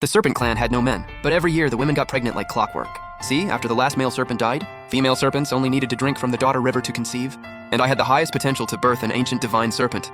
The serpent clan had no men, but every year the women got pregnant like clockwork. See, after the last male serpent died, female serpents only needed to drink from the daughter river to conceive, and I had the highest potential to birth an ancient divine serpent.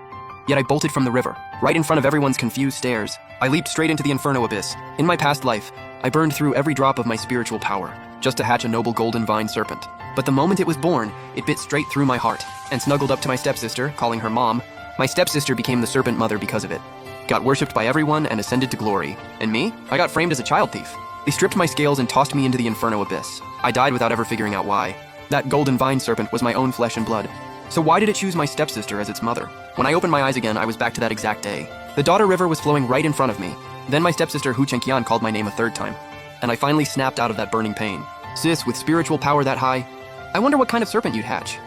Yet I bolted from the river, right in front of everyone's confused stares. I leaped straight into the inferno abyss. In my past life, I burned through every drop of my spiritual power, just to hatch a noble golden vine serpent. But the moment it was born, it bit straight through my heart, and snuggled up to my stepsister, calling her mom. My stepsister became the serpent mother because of it. Got worshipped by everyone and ascended to glory. And me? I got framed as a child thief. They stripped my scales and tossed me into the inferno abyss. I died without ever figuring out why. That golden vine serpent was my own flesh and blood. So why did it choose my stepsister as its mother? When I opened my eyes again, I was back to that exact day. The daughter river was flowing right in front of me. Then my stepsister Hu Chenqian called my name a third time, and I finally snapped out of that burning pain. Sis, with spiritual power that high, I wonder what kind of serpent you'd hatch.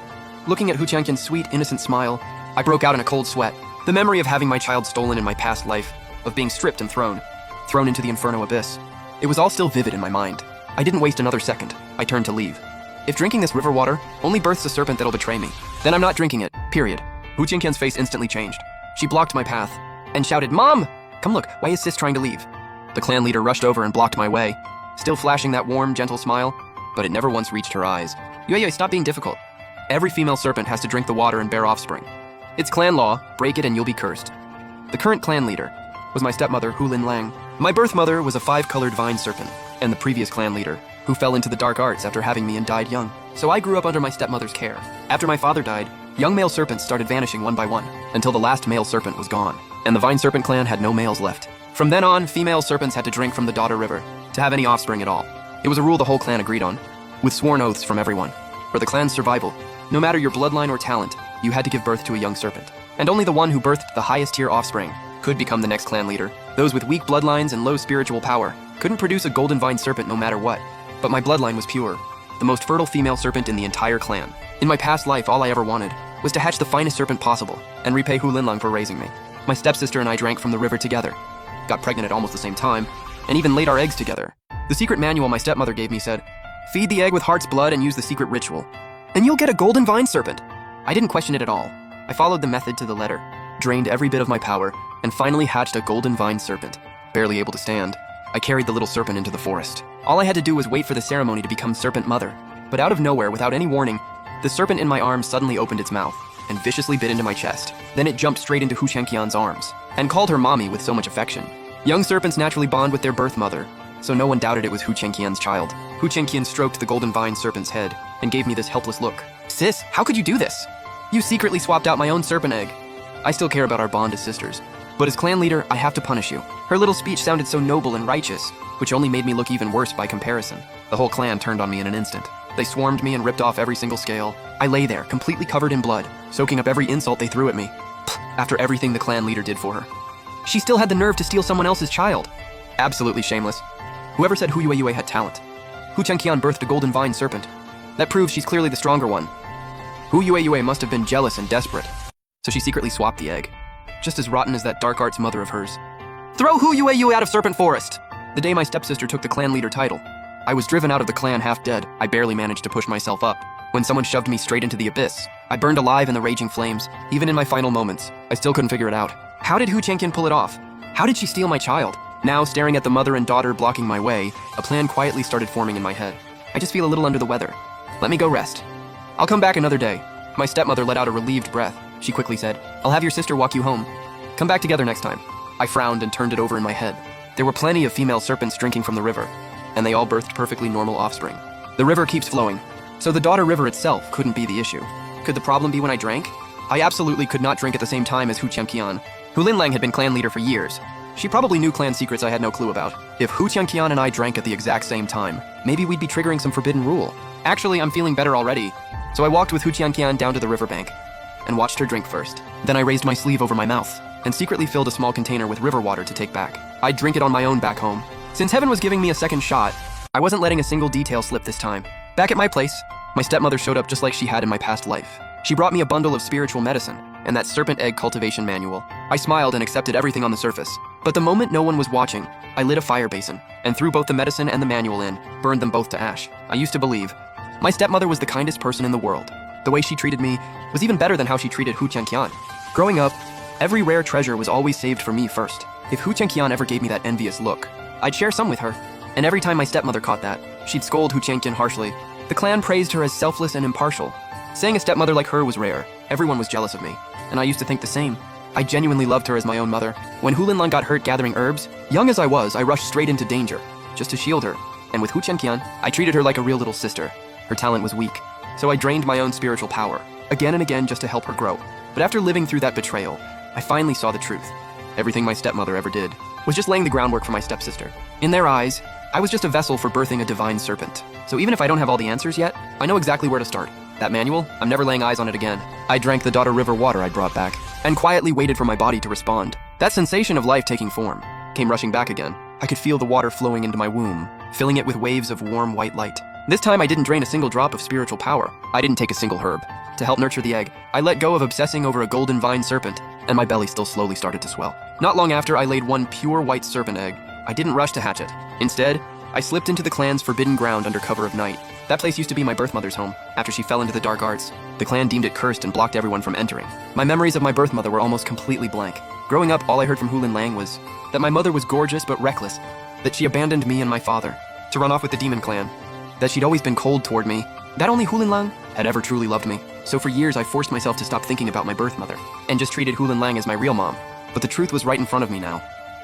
Looking at Hu Chenqian's sweet, innocent smile, I broke out in a cold sweat. The memory of having my child stolen in my past life, of being stripped and thrown into the inferno abyss. It was all still vivid in my mind. I didn't waste another second. I turned to leave. If drinking this river water only births a serpent that'll betray me, then I'm not drinking it, period. Hu Chenqian's face instantly changed. She blocked my path and shouted, "Mom! Come look, why is Sis trying to leave?" The clan leader rushed over and blocked my way, still flashing that warm, gentle smile, but it never once reached her eyes. Yue, stop being difficult. Every female serpent has to drink the water and bear offspring. It's clan law, break it and you'll be cursed. The current clan leader was my stepmother, Hu Lin Lang. My birth mother was a 5-colored vine serpent, and the previous clan leader, who fell into the dark arts after having me and died young. So I grew up under my stepmother's care. After my father died, young male serpents started vanishing one by one, until the last male serpent was gone, and the vine serpent clan had no males left. From then on, female serpents had to drink from the daughter river to have any offspring at all. It was a rule the whole clan agreed on, with sworn oaths from everyone. For the clan's survival, no matter your bloodline or talent, you had to give birth to a young serpent. And only the one who birthed the highest tier offspring could become the next clan leader. Those with weak bloodlines and low spiritual power couldn't produce a golden vine serpent no matter what. But my bloodline was pure, the most fertile female serpent in the entire clan. In my past life, all I ever wanted was to hatch the finest serpent possible and repay Hu Linlang for raising me. My stepsister and I drank from the river together, got pregnant at almost the same time, and even laid our eggs together. The secret manual my stepmother gave me said, "Feed the egg with heart's blood and use the secret ritual, and you'll get a golden vine serpent." I didn't question it at all. I followed the method to the letter, drained every bit of my power, and finally hatched a golden vine serpent. Barely able to stand, I carried the little serpent into the forest. All I had to do was wait for the ceremony to become serpent mother. But out of nowhere, without any warning, the serpent in my arms suddenly opened its mouth and viciously bit into my chest. Then it jumped straight into Hu Chenqian's arms and called her mommy with so much affection. Young serpents naturally bond with their birth mother, so no one doubted it was Hu Chenqian's child. Hu Chenqian stroked the golden vine serpent's head and gave me this helpless look. "Sis, how could you do this? You secretly swapped out my own serpent egg." I still care about our bond as sisters, but as clan leader, I have to punish you. Her little speech sounded so noble and righteous, which only made me look even worse by comparison. The whole clan turned on me in an instant. They swarmed me and ripped off every single scale. I lay there, completely covered in blood, soaking up every insult they threw at me. After everything the clan leader did for her. She still had the nerve to steal someone else's child. Absolutely shameless. Whoever said Hu Yue had talent? Hu Chenqian birthed a golden vine serpent. That proves she's clearly the stronger one. Hu Yue must have been jealous and desperate, so she secretly swapped the egg. Just as rotten as that dark arts mother of hers. Throw Hu Yue out of Serpent Forest! The day my stepsister took the clan leader title, I was driven out of the clan half dead. I barely managed to push myself up when someone shoved me straight into the abyss. I burned alive in the raging flames. Even in my final moments, I still couldn't figure it out. How did Hu Chenqian pull it off? How did she steal my child? Now, staring at the mother and daughter blocking my way, a plan quietly started forming in my head. I just feel a little under the weather. Let me go rest. I'll come back another day. My stepmother let out a relieved breath. She quickly said, "I'll have your sister walk you home. Come back together next time." I frowned and turned it over in my head. There were plenty of female serpents drinking from the river, and they all birthed perfectly normal offspring. The river keeps flowing, so the daughter river itself couldn't be the issue. Could the problem be when I drank? I absolutely could not drink at the same time as Hu Chenqian. Hu Linlang had been clan leader for years. She probably knew clan secrets I had no clue about. If Hu Chenqian and I drank at the exact same time, maybe we'd be triggering some forbidden rule. Actually, I'm feeling better already, so I walked with Hu Chenqian down to the riverbank and watched her drink first. Then I raised my sleeve over my mouth and secretly filled a small container with river water to take back. I'd drink it on my own back home. Since heaven was giving me a second shot, I wasn't letting a single detail slip this time. Back at my place, my stepmother showed up just like she had in my past life. She brought me a bundle of spiritual medicine and that serpent egg cultivation manual. I smiled and accepted everything on the surface. But the moment no one was watching, I lit a fire basin and threw both the medicine and the manual in, burned them both to ash. I used to believe my stepmother was the kindest person in the world. The way she treated me was even better than how she treated Hu Chenqian. Growing up, every rare treasure was always saved for me first. If Hu Chenqian ever gave me that envious look, I'd share some with her. And every time my stepmother caught that, she'd scold Hu Changqian harshly. The clan praised her as selfless and impartial. Saying a stepmother like her was rare. Everyone was jealous of me, and I used to think the same. I genuinely loved her as my own mother. When Hu Linlang got hurt gathering herbs, young as I was, I rushed straight into danger, just to shield her. And with Hu Changqian, I treated her like a real little sister. Her talent was weak, so I drained my own spiritual power, again and again just to help her grow. But after living through that betrayal, I finally saw the truth. Everything my stepmother ever did was just laying the groundwork for my stepsister. In their eyes, I was just a vessel for birthing a divine serpent. So even if I don't have all the answers yet, I know exactly where to start. That manual, I'm never laying eyes on it again. I drank the daughter river water I'd brought back, and quietly waited for my body to respond. That sensation of life taking form came rushing back again. I could feel the water flowing into my womb, filling it with waves of warm white light. This time I didn't drain a single drop of spiritual power. I didn't take a single herb. To help nurture the egg, I let go of obsessing over a golden vine serpent, and my belly still slowly started to swell. Not long after, I laid one pure white serpent egg. I didn't rush to hatch it. Instead, I slipped into the clan's forbidden ground under cover of night. That place used to be my birth mother's home, after she fell into the dark arts. The clan deemed it cursed and blocked everyone from entering. My memories of my birth mother were almost completely blank. Growing up, all I heard from Hu Linlang was that my mother was gorgeous but reckless, that she abandoned me and my father to run off with the demon clan, that she'd always been cold toward me, that only Hu Linlang had ever truly loved me. So for years, I forced myself to stop thinking about my birth mother and just treated Hu Linlang as my real mom. But the truth was right in front of me now.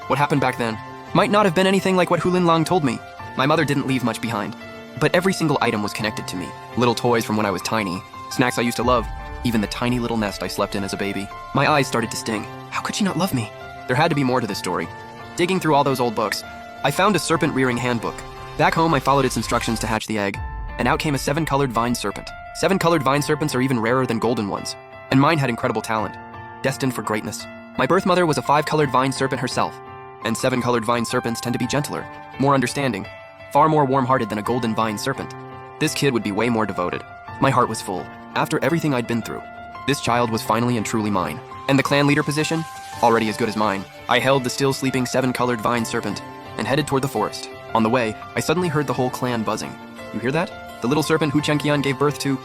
What happened back then might not have been anything like what Hu Linlang told me. My mother didn't leave much behind, but every single item was connected to me. Little toys from when I was tiny, snacks I used to love, even the tiny little nest I slept in as a baby. My eyes started to sting. How could she not love me? There had to be more to this story. Digging through all those old books, I found a serpent rearing handbook. Back home, I followed its instructions to hatch the egg, and out came a 7-colored vine serpent. 7-colored vine serpents are even rarer than golden ones, and mine had incredible talent, destined for greatness. My birth mother was a 5-colored vine serpent herself, and 7-colored vine serpents tend to be gentler, more understanding, far more warm-hearted than a golden vine serpent. This kid would be way more devoted. My heart was full. After everything I'd been through, this child was finally and truly mine. And the clan leader position? Already as good as mine. I held the still sleeping 7-colored vine serpent and headed toward the forest. On the way, I suddenly heard the whole clan buzzing. You hear that? The little serpent Hu Changqian gave birth to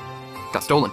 got stolen.